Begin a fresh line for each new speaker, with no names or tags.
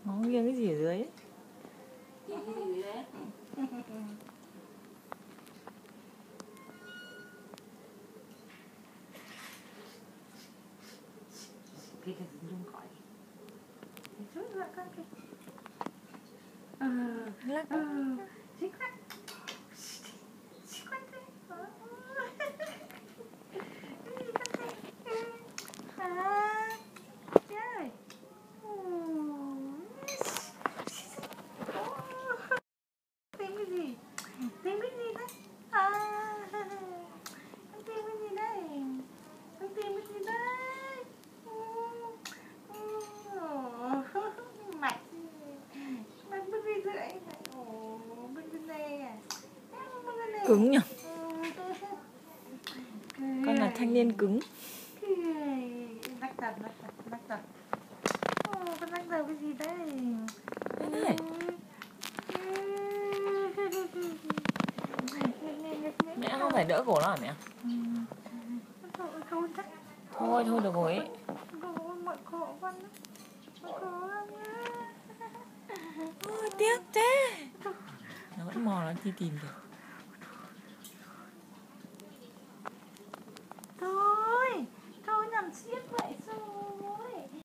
Nó nghiêng cái gì ở dưới ấy.
Nghiêng cái gì đấy? Cái rung khỏi. Chút lại con kìa.
Lắc.
Xích quá. Xích quá thế. Trời. Tìm cái gì? Tìm cái gì đấy? Con tìm cái gì đây? Con tìm cái gì đây? Mạch. Mạch bên gì rưỡi? Bên này à?
Cứng nhỉ? Con là thanh niên cứng.
Lắc tật. Con lắc đầu cái gì đây?
Đây. Mẹ không phải đỡ cổ nó hả mẹ? Thôi được rồi. Tiếc thế. Nó vẫn mò nó đi tìm được.